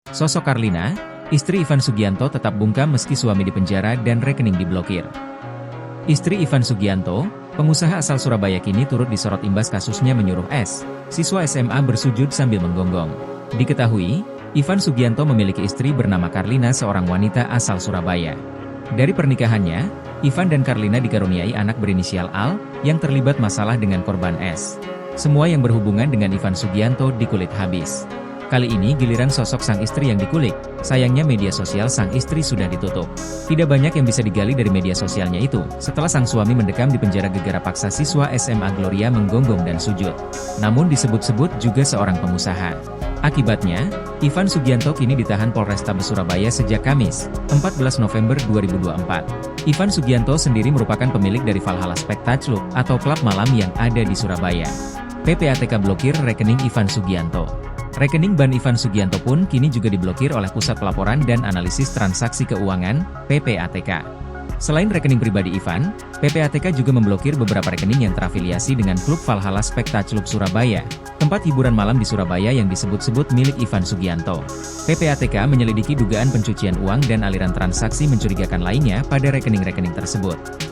Sosok Karlina, istri Ivan Sugianto tetap bungkam meski suami dipenjara dan rekening diblokir. Istri Ivan Sugianto, pengusaha asal Surabaya kini turut disorot imbas kasusnya menyuruh S, siswa SMA bersujud sambil menggonggong. Diketahui, Ivan Sugianto memiliki istri bernama Karlina, seorang wanita asal Surabaya. Dari pernikahannya, Ivan dan Karlina dikaruniai anak berinisial Al, yang terlibat masalah dengan korban S. Semua yang berhubungan dengan Ivan Sugianto dikulik habis. Kali ini giliran sosok sang istri yang dikulik, sayangnya media sosial sang istri sudah ditutup. Tidak banyak yang bisa digali dari media sosialnya itu, setelah sang suami mendekam di penjara gegara paksa siswa SMA Gloria menggonggong dan sujud. Namun disebut-sebut juga seorang pengusaha. Akibatnya, Ivan Sugianto kini ditahan Polrestabes Surabaya sejak Kamis, 14 November 2024. Ivan Sugianto sendiri merupakan pemilik dari Valhalla Spectacular atau klub malam yang ada di Surabaya. PPATK blokir rekening Ivan Sugianto. Rekening Ban Ivan Sugianto pun kini juga diblokir oleh Pusat Pelaporan dan Analisis Transaksi Keuangan, PPATK. Selain rekening pribadi Ivan, PPATK juga memblokir beberapa rekening yang terafiliasi dengan klub Valhalla Spectacular Surabaya, tempat hiburan malam di Surabaya yang disebut-sebut milik Ivan Sugianto. PPATK menyelidiki dugaan pencucian uang dan aliran transaksi mencurigakan lainnya pada rekening-rekening tersebut.